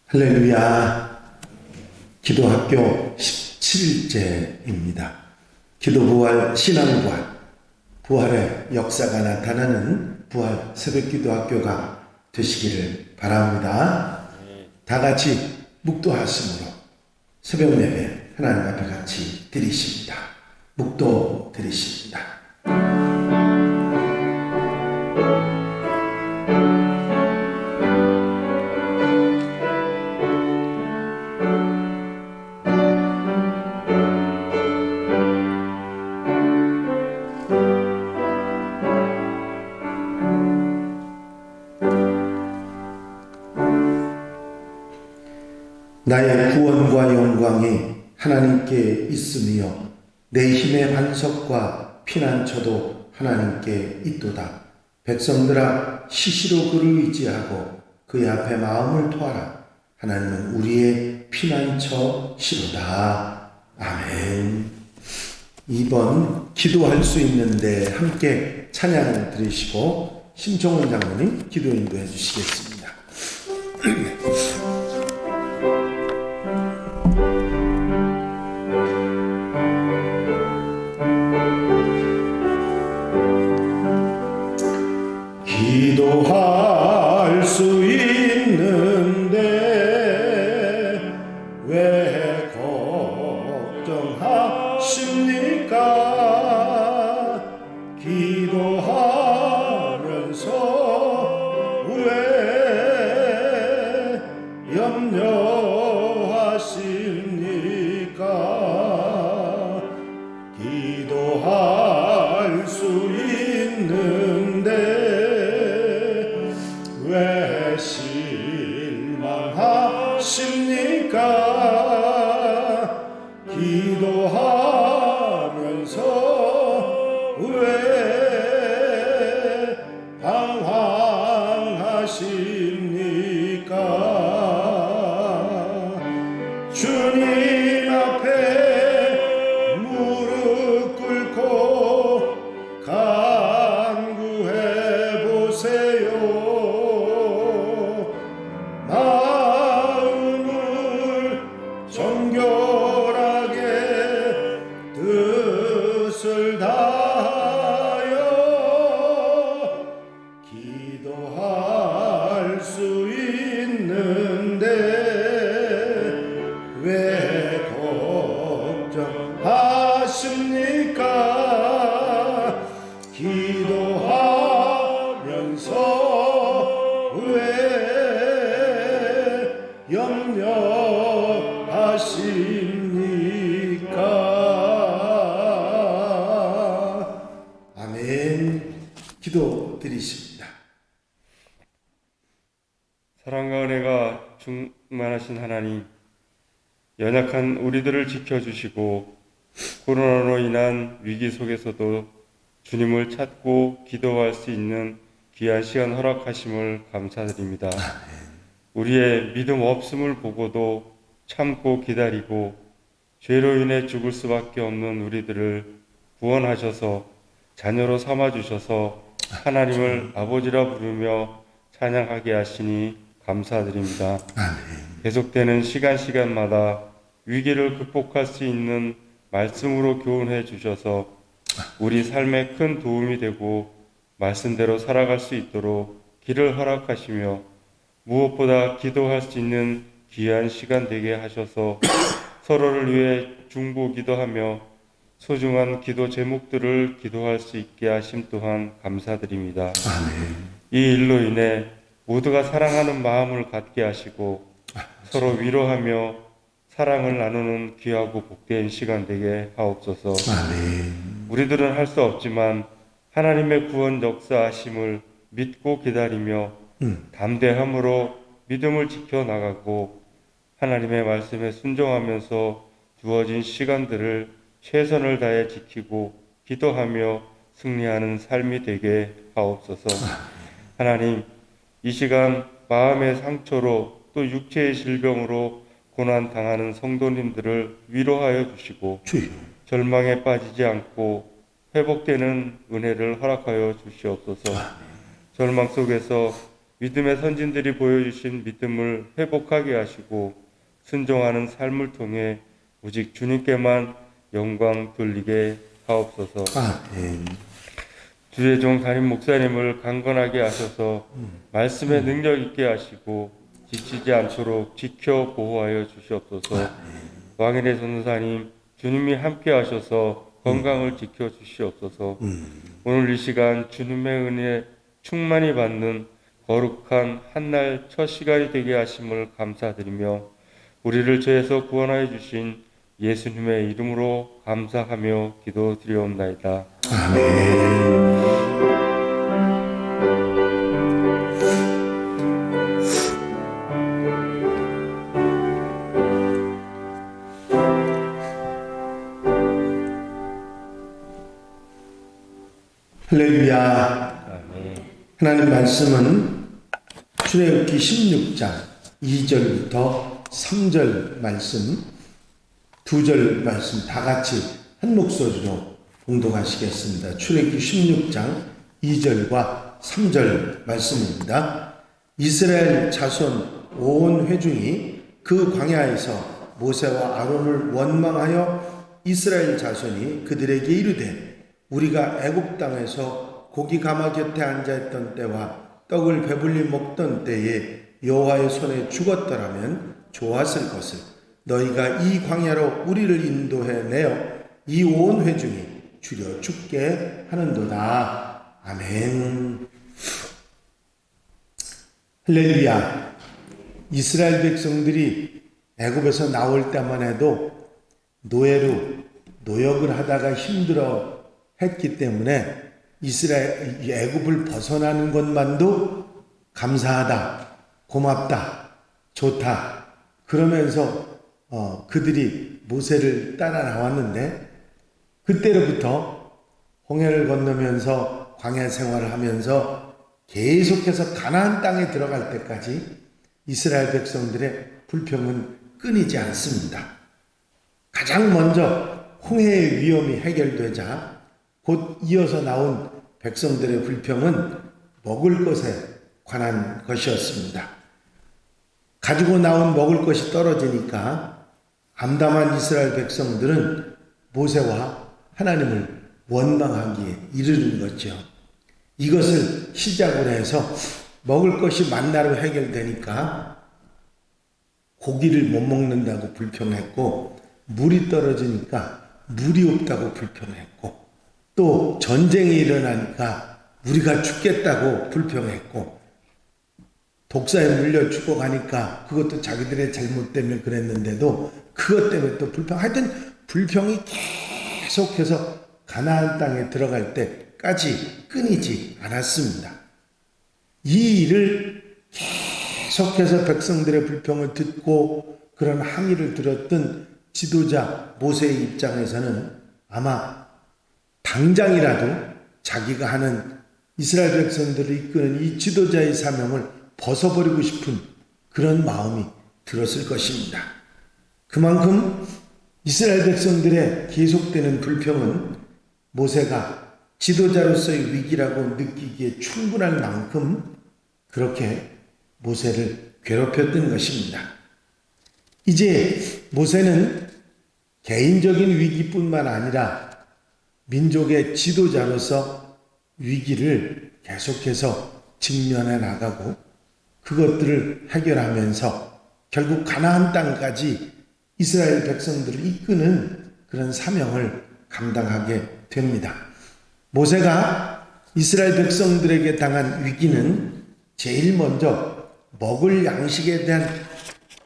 할렐루야. 기도학교 17일째입니다. 기도부활, 신앙부활, 부활의 역사가 나타나는 부활 새벽기도학교가 되시기를 바랍니다. 다 같이 묵도하심으로 새벽 예배 하나님 앞에 같이 드리십니다. 묵도 드리십니다. 나의 구원과 영광이 하나님께 있으며 내 힘의 반석과 피난처도 하나님께 있도다. 백성들아, 시시로 그를 의지하고 그의 앞에 마음을 토하라. 하나님은 우리의 피난처시로다. 아멘. 2번 기도할 수 있는데 함께 찬양을 드리시고 심정원 장로님 기도 인도해 주시겠습니다. 기도할 수 있는데 왜 걱정하십니까? 기도하면서 왜 염려하십니까? 기도할 수 있는데 왜 실망하십니까? 기도하면서 왜 방황하십니까? 주님 앞에 무릎 꿇고 간구해 보세요. 마음을 정결하게 뜻을 다하여 기도할 수 있는데 왜 걱정하십니까? 기도하면서 왜 염려하십니까? 아멘. 기도 드리십니다. 사랑과 은혜가 충만하신 하나님, 연약한 우리들을 지켜주시고 코로나로 인한 위기 속에서도 주님을 찾고 기도할 수 있는 귀한 시간 허락하심을 감사드립니다. 우리의 믿음 없음을 보고도 참고 기다리고 죄로 인해 죽을 수밖에 없는 우리들을 구원하셔서 자녀로 삼아주셔서 하나님을 아버지라 부르며 찬양하게 하시니 감사드립니다. 계속되는 시간마다 위기를 극복할 수 있는 말씀으로 교훈해 주셔서 우리 삶에 큰 도움이 되고 말씀대로 살아갈 수 있도록 길을 허락하시며 무엇보다 기도할 수 있는 귀한 시간 되게 하셔서 서로를 위해 중보 기도하며 소중한 기도 제목들을 기도할 수 있게 하심 또한 감사드립니다. 아멘. 이 일로 인해 모두가 사랑하는 마음을 갖게 하시고 서로 위로하며 사랑을 나누는 귀하고 복된 시간 되게 하옵소서. 아멘. 우리들은 할 수 없지만 하나님의 구원 역사하심을 믿고 기다리며 담대함으로 믿음을 지켜나가고 하나님의 말씀에 순종하면서 주어진 시간들을 최선을 다해 지키고 기도하며 승리하는 삶이 되게 하옵소서. 하나님, 이 시간 마음의 상처로 또 육체의 질병으로 고난 당하는 성도님들을 위로하여 주시고 주여. 절망에 빠지지 않고 회복되는 은혜를 허락하여 주시옵소서. 절망 속에서 믿음의 선진들이 보여주신 믿음을 회복하게 하시고 순종하는 삶을 통해 오직 주님께만 영광 돌리게 하옵소서. 아멘. 주의 종 담임 목사님을 강건하게 하셔서 말씀에 능력 있게 하시고 지치지 않도록 지켜 보호하여 주시옵소서. 왕일의 전도사님 주님이 함께 하셔서 건강을 지켜 주시옵소서. 오늘 이 시간 주님의 은혜 충만히 받는 거룩한 한날 첫 시간이 되게 하심을 감사드리며 우리를 죄에서 구원하여 주신 예수님의 이름으로 감사하며 기도드리옵나이다. 아멘. 할렐루야. 하나님 말씀은 출애굽기 16장 2절부터 3절 말씀, 2절 말씀 다 같이 한 목소리로 봉독하시겠습니다. 출애굽기 16장 2절과 3절 말씀입니다. 이스라엘 자손 온 회중이 그 광야에서 모세와 아론을 원망하여 이스라엘 자손이 그들에게 이르되 우리가 애굽 땅에서 고기 가마 곁에 앉아있던 때와 떡을 배불리 먹던 때에 여호와의 손에 죽었더라면 좋았을 것을 너희가 이 광야로 우리를 인도해 내어 이 온 회중이 줄여 죽게 하는도다. 아멘. 할렐루야. 이스라엘 백성들이 애굽에서 나올 때만 해도 노예로 노역을 하다가 힘들어 했기 때문에 이스라엘 애굽을 벗어나는 것만도 감사하다, 고맙다, 좋다 그러면서 그들이 모세를 따라 나왔는데 그때로부터 홍해를 건너면서 광야 생활을 하면서 계속해서 가나안 땅에 들어갈 때까지 이스라엘 백성들의 불평은 끊이지 않습니다. 가장 먼저 홍해의 위험이 해결되자 곧 이어서 나온 백성들의 불평은 먹을 것에 관한 것이었습니다. 가지고 나온 먹을 것이 떨어지니까 암담한 이스라엘 백성들은 모세와 하나님을 원망하기에 이르는 거죠. 이것을 시작으로 해서 먹을 것이 만나로 해결되니까 고기를 못 먹는다고 불평했고, 물이 떨어지니까 물이 없다고 불평했고, 또 전쟁이 일어나니까 우리가 죽겠다고 불평했고, 독사에 물려 죽어가니까 그것도 자기들의 잘못 때문에 그랬는데도 그것 때문에 또 하여튼 불평이 계속해서 가나안 땅에 들어갈 때까지 끊이지 않았습니다. 이 일을 계속해서 백성들의 불평을 듣고 그런 항의를 들었던 지도자 모세의 입장에서는 아마 당장이라도 자기가 하는 이스라엘 백성들을 이끄는 이 지도자의 사명을 벗어버리고 싶은 그런 마음이 들었을 것입니다. 그만큼 이스라엘 백성들의 계속되는 불평은 모세가 지도자로서의 위기라고 느끼기에 충분할 만큼 그렇게 모세를 괴롭혔던 것입니다. 이제 모세는 개인적인 위기뿐만 아니라 민족의 지도자로서 위기를 계속해서 직면해 나가고 그것들을 해결하면서 결국 가나안 땅까지 이스라엘 백성들을 이끄는 그런 사명을 감당하게 됩니다. 모세가 이스라엘 백성들에게 당한 위기는 제일 먼저 먹을 양식에 대한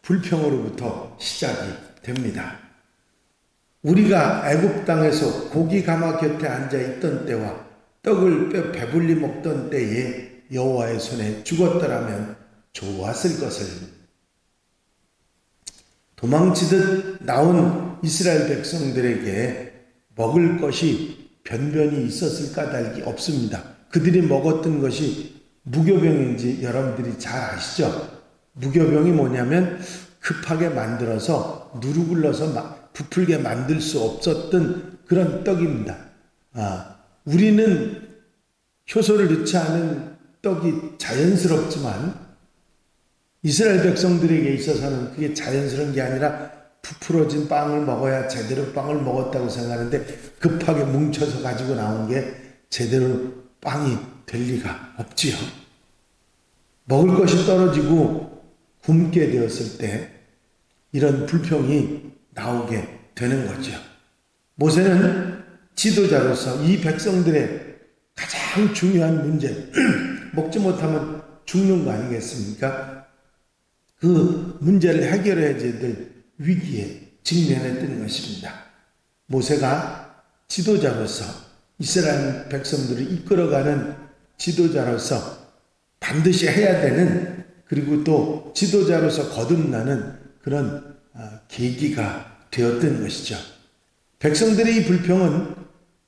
불평으로부터 시작이 됩니다. 우리가 애굽 땅에서 고기 가마 곁에 앉아 있던 때와 떡을 배불리 먹던 때에 여호와의 손에 죽었더라면 좋았을 것을. 도망치듯 나온 이스라엘 백성들에게 먹을 것이 변변히 있었을 까닭이 없습니다. 그들이 먹었던 것이 무교병인지 여러분들이 잘 아시죠? 무교병이 뭐냐면 급하게 만들어서 누르굴러서 부풀게 만들 수 없었던 그런 떡입니다. 우리는 효소를 넣지 않은 떡이 자연스럽지만 이스라엘 백성들에게 있어서는 그게 자연스러운 게 아니라 부풀어진 빵을 먹어야 제대로 빵을 먹었다고 생각하는데 급하게 뭉쳐서 가지고 나온 게 제대로 빵이 될 리가 없지요. 먹을 것이 떨어지고 굶게 되었을 때 이런 불평이 나오게 되는 거죠. 모세는 지도자로서 이 백성들의 가장 중요한 문제, 먹지 못하면 죽는 거 아니겠습니까? 그 문제를 해결해야 될 위기에 직면했던 것입니다. 모세가 지도자로서 이스라엘 백성들을 이끌어가는 지도자로서 반드시 해야 되는, 그리고 또 지도자로서 거듭나는 그런 계기가 되었던 것이죠. 백성들의 이 불평은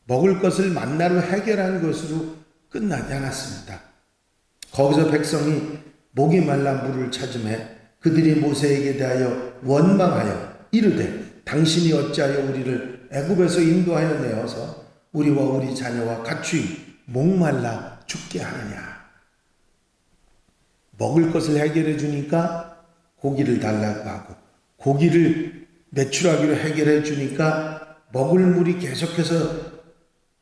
먹을 것을 만나로 해결한 것으로 끝나지 않았습니다. 거기서 백성이 목이 말라 물을 찾음에 그들이 모세에게 대하여 원망하여 이르되 당신이 어찌하여 우리를 애굽에서 인도하여 내어서 우리와 우리 자녀와 가축이 목말라 죽게 하느냐. 먹을 것을 해결해 주니까 고기를 달라고 하고, 고기를 매출하기로 해결해 주니까 먹을 물이 계속해서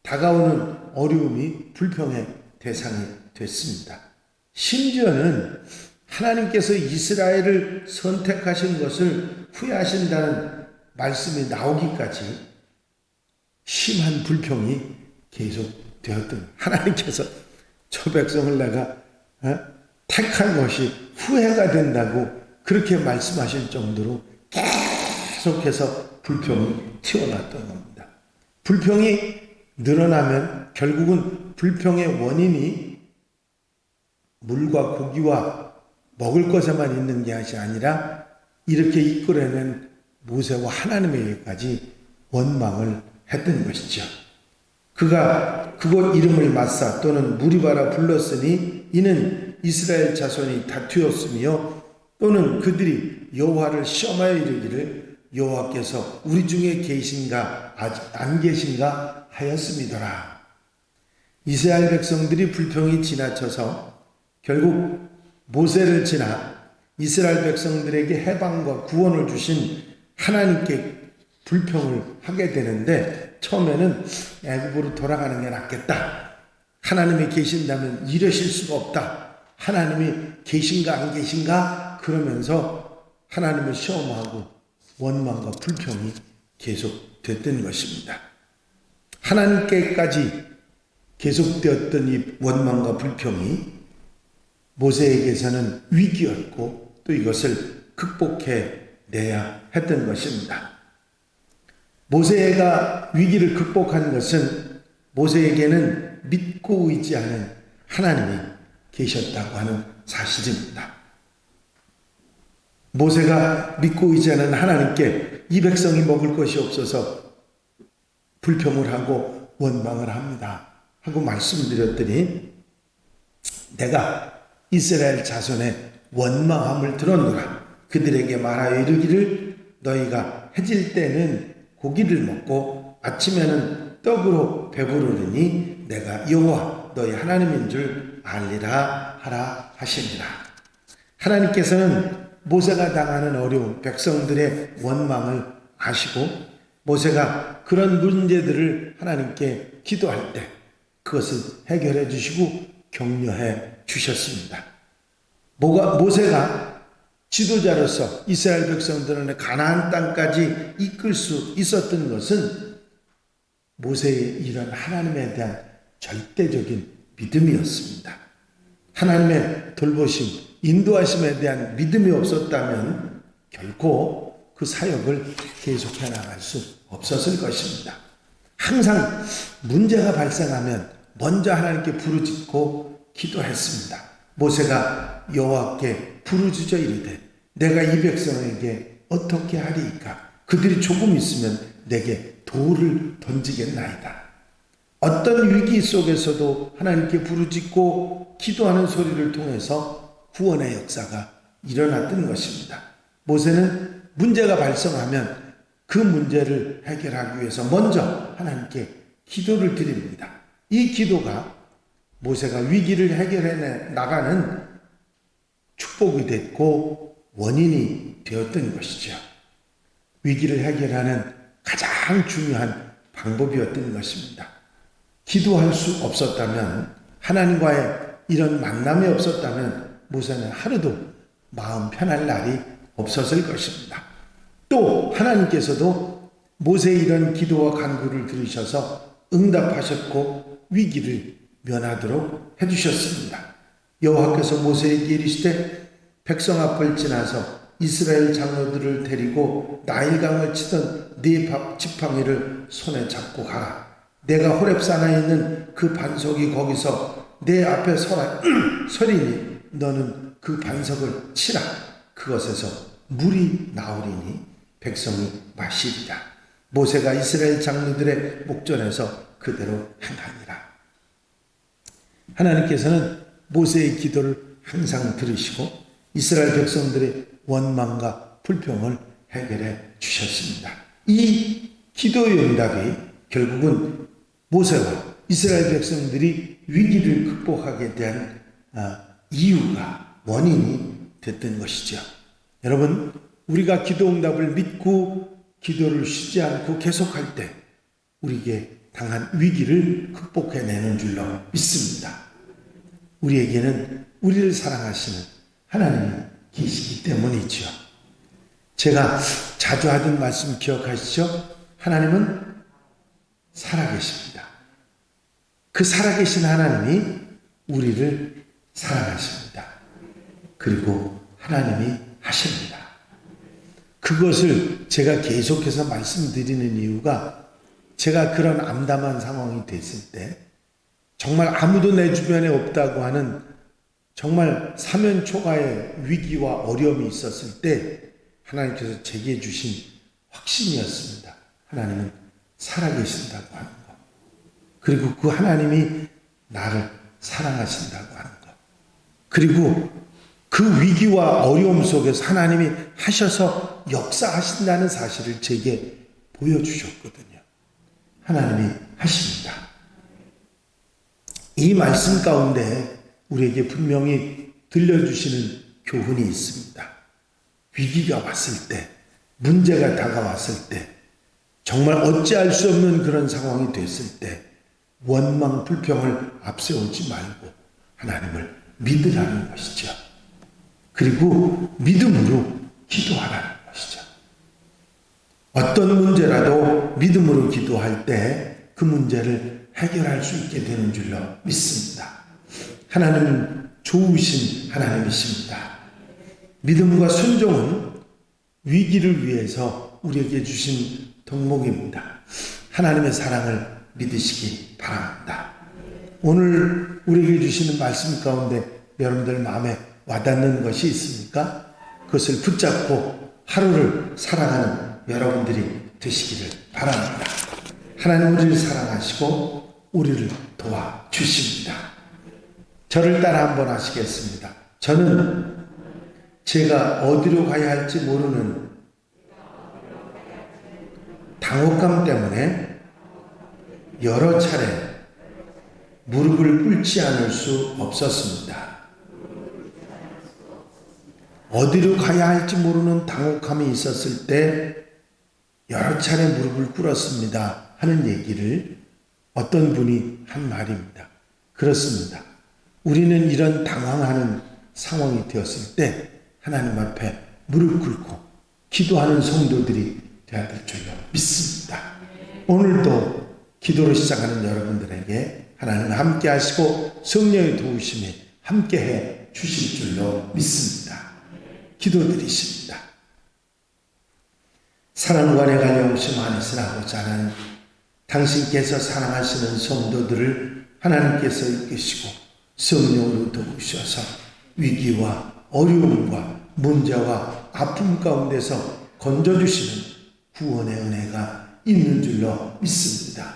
다가오는 어려움이 불평의 대상이 됐습니다. 심지어는 하나님께서 이스라엘을 선택하신 것을 후회하신다는 말씀이 나오기까지 심한 불평이 계속되었던, 하나님께서 저 백성을 내가 택한 것이 후회가 된다고 그렇게 말씀하실 정도로 계속해서 불평이 튀어났던 겁니다. 불평이 늘어나면 결국은 불평의 원인이 물과 고기와 먹을 것에만 있는 것이 아니라 이렇게 이끌어낸 모세와 하나님에게까지 원망을 했던 것이죠. 그가 그곳 이름을 마사 또는 무리바라 불렀으니 이는 이스라엘 자손이 다투었으며 또는 그들이 여호와를 시험하여 이르기를 여호와께서 우리 중에 계신가 아직 안 계신가 하였음이더라. 이스라엘 백성들이 불평이 지나쳐서 결국 모세를 지나 이스라엘 백성들에게 해방과 구원을 주신 하나님께 불평을 하게 되는데, 처음에는 애굽으로 돌아가는 게 낫겠다. 하나님이 계신다면 이러실 수가 없다. 하나님이 계신가 안 계신가 그러면서 하나님을 시험하고 원망과 불평이 계속됐던 것입니다. 하나님께까지 계속되었던 이 원망과 불평이 모세에게서는 위기였고 또 이것을 극복해내야 했던 것입니다. 모세가 위기를 극복한 것은 모세에게는 믿고 의지하는 하나님이 계셨다고 하는 사실입니다. 모세가 믿고 의지하는 하나님께 이 백성이 먹을 것이 없어서 불평을 하고 원망을 합니다 하고 말씀드렸더니, 내가 이스라엘 자손의 원망함을 들었노라. 그들에게 말하여 이르기를 너희가 해질 때는 고기를 먹고 아침에는 떡으로 배부르리니 내가 여호와 너희 하나님인 줄 알리라 하라 하시니라. 하나님께서는 모세가 당하는 어려움, 백성들의 원망을 아시고 모세가 그런 문제들을 하나님께 기도할 때 그것을 해결해 주시고 격려해 주셨습니다. 모세가 지도자로서 이스라엘 백성들을 가나안 땅까지 이끌 수 있었던 것은 모세의 이런 하나님에 대한 절대적인 믿음이었습니다. 하나님의 돌보심, 인도하심에 대한 믿음이 없었다면 결코 그 사역을 계속해 나갈 수 없었을 것입니다. 항상 문제가 발생하면 먼저 하나님께 부르짖고 기도했습니다. 모세가 여호와께 부르짖어 이르되 내가 이 백성에게 어떻게 하리이까? 그들이 조금 있으면 내게 돌을 던지겠나이다. 어떤 위기 속에서도 하나님께 부르짖고 기도하는 소리를 통해서 구원의 역사가 일어났던 것입니다. 모세는 문제가 발생하면 그 문제를 해결하기 위해서 먼저 하나님께 기도를 드립니다. 이 기도가 모세가 위기를 해결해 나가는 축복이 됐고 원인이 되었던 것이죠. 위기를 해결하는 가장 중요한 방법이었던 것입니다. 기도할 수 없었다면, 하나님과의 이런 만남이 없었다면 모세는 하루도 마음 편할 날이 없었을 것입니다. 또 하나님께서도 모세의 이런 기도와 간구를 들으셔서 응답하셨고 위기를 면하도록 해주셨습니다. 여호와께서 모세에게 이르시되 백성 앞을 지나서 이스라엘 장로들을 데리고 나일강을 치던 네 지팡이를 손에 잡고 가라. 내가 호렙산에 있는 그 반석이 거기서 내 앞에 서리니 너는 그 반석을 치라. 그것에서 물이 나오리니 백성이 마시리라. 모세가 이스라엘 장로들의 목전에서 그대로 행하니라. 하나님께서는 모세의 기도를 항상 들으시고 이스라엘 백성들의 원망과 불평을 해결해 주셨습니다. 이 기도의 응답이 결국은 모세와 이스라엘 백성들이 위기를 극복하게 된 이유가, 원인이 됐던 것이죠. 여러분, 우리가 기도 응답을 믿고 기도를 쉬지 않고 계속할 때 우리에게 당한 위기를 극복해내는 줄로 믿습니다. 우리에게는 우리를 사랑하시는 하나님이 계시기 때문이죠. 제가 자주 하던 말씀 기억하시죠? 하나님은 살아계십니다. 그 살아계신 하나님이 우리를 사랑하십니다. 그리고 하나님이 하십니다. 그것을 제가 계속해서 말씀드리는 이유가, 제가 그런 암담한 상황이 됐을 때, 정말 아무도 내 주변에 없다고 하는 정말 사면초가의 위기와 어려움이 있었을 때 하나님께서 제게 주신 확신이었습니다. 하나님은 살아계신다고 하는 것, 그리고 그 하나님이 나를 사랑하신다고 하는 것, 그리고 그 위기와 어려움 속에서 하나님이 하셔서 역사하신다는 사실을 제게 보여주셨거든요. 하나님이 하십니다. 이 말씀 가운데 우리에게 분명히 들려주시는 교훈이 있습니다. 위기가 왔을 때, 문제가 다가왔을 때, 정말 어찌할 수 없는 그런 상황이 됐을 때 원망, 불평을 앞세우지 말고 하나님을 믿으라는 것이죠. 그리고 믿음으로 기도하라는 것이죠. 어떤 문제라도 믿음으로 기도할 때 그 문제를 해결할 수 있게 되는 줄로 믿습니다. 하나님은 좋으신 하나님이십니다. 믿음과 순종은 위기를 위해서 우리에게 주신 덕목입니다. 하나님의 사랑을 믿으시기 바랍니다. 오늘 우리에게 주시는 말씀 가운데 여러분들 마음에 와닿는 것이 있습니까? 그것을 붙잡고 하루를 살아가는 여러분들이 되시기를 바랍니다. 하나님 우리를 사랑하시고 우리를 도와주십니다. 저를 따라 한번 하시겠습니다. 저는 제가 어디로 가야 할지 모르는 당혹감 때문에 여러 차례 무릎을 꿇지 않을 수 없었습니다. 어디로 가야 할지 모르는 당혹함이 있었을 때 여러 차례 무릎을 꿇었습니다 하는 얘기를 어떤 분이 한 말입니다. 그렇습니다. 우리는 이런 당황하는 상황이 되었을 때 하나님 앞에 무릎 꿇고 기도하는 성도들이 되어야 될 줄로 믿습니다. 오늘도 기도로 시작하는 여러분들에게 하나님 함께 하시고 성령의 도우심에 함께 해 주실 줄로 믿습니다. 기도드리십니다. 사랑과 내가 영심 안에서 나고자 하는 당신께서 사랑하시는 성도들을 하나님께서 이끄시고 성령으로 도우셔서 위기와 어려움과 문제와 아픔 가운데서 건져주시는 구원의 은혜가 있는 줄로 믿습니다.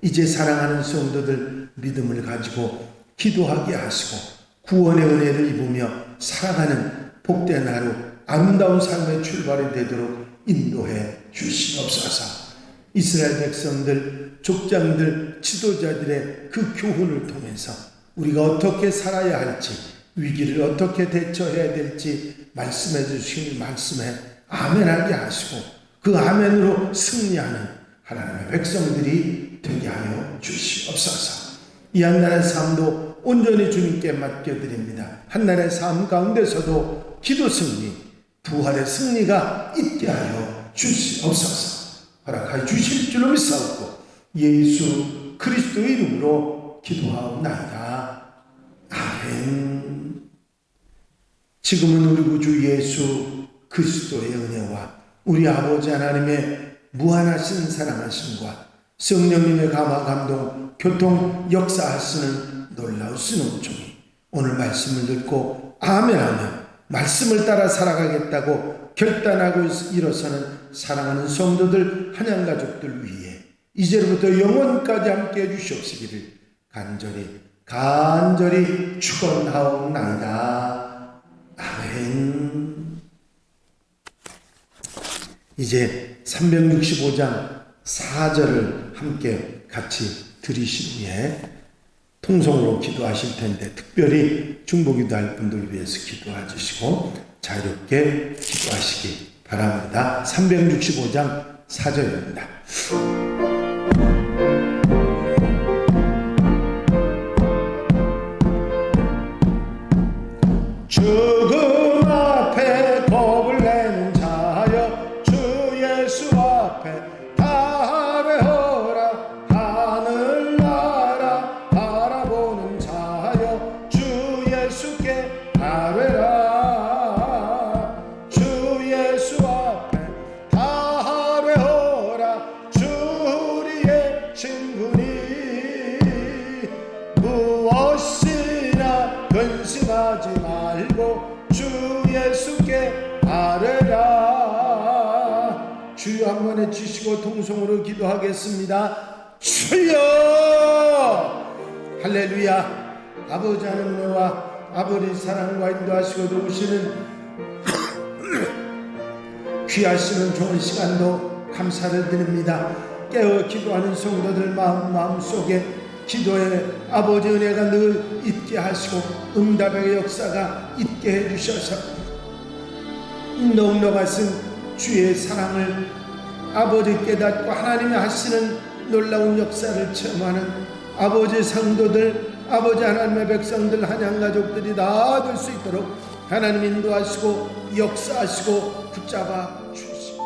이제 사랑하는 성도들 믿음을 가지고 기도하게 하시고 구원의 은혜를 입으며 살아가는 복된 하루 아름다운 삶의 출발이 되도록 인도해 주시옵소서. 이스라엘 백성들, 족장들, 지도자들의 그 교훈을 통해서 우리가 어떻게 살아야 할지, 위기를 어떻게 대처해야 될지 말씀해 주신 말씀에 아멘하게 하시고 그 아멘으로 승리하는 하나님의 백성들이 되게 하여 주시옵소서. 이 한날의 삶도 온전히 주님께 맡겨드립니다. 한날의 삶 가운데서도 기도 승리, 부활의 승리가 있게 하여 주시옵소서. 허락하여 주실 줄로 믿사옵고 예수 그리스도의 이름으로 기도하옵나이다. 아멘. 지금은 우리 구주 예수 그리스도의 은혜와 우리 아버지 하나님의 무한하신 사랑하심과 성령님의 감화 감동 교통 역사하시는 놀라우신 은총이 오늘 말씀을 듣고 아멘하며 말씀을 따라 살아가겠다고 결단하고 일어서는 사랑하는 성도들 한양가족들 위해 이제로부터 영원까지 함께 해주시옵시기를 간절히 축원하옵나이다. 아멘. 이제 365장 4절을 함께 같이 들으신 후에 통성으로 기도하실 텐데 특별히 중보기도할 분들 위해서 기도해 주시고 자유롭게 기도하시기 바랍니다. 365장 4절입니다. 죽음 앞에 겁을 내는 자여 주 예수 앞에 달회하라. 하늘나라 바라보는 자여 주 예수께 달회라. 주 예수 앞에 달회하라. 주 우리의 친구니 무엇이나 근심하지 말고 주 예수께 아뢰라. 주여 한번 해주시고 통성으로 기도하겠습니다. 주여 할렐루야. 아버지 하나님 은혜와 아버지 사랑과 인도하시고 도우시는 귀하시는 좋은 시간도 감사를 드립니다. 깨어 기도하는 성도들 마음속에 기도의 아버지 은혜가 늘 있게 하시고 응답의 역사가 있게 해주셔서 넉넉하신 주의 사랑을 아버지 깨닫고 하나님이 하시는 놀라운 역사를 체험하는 아버지 성도들, 아버지 하나님의 백성들, 한양가족들이 다 될 수 있도록 하나님 인도하시고 역사하시고 붙잡아 주시옵소서.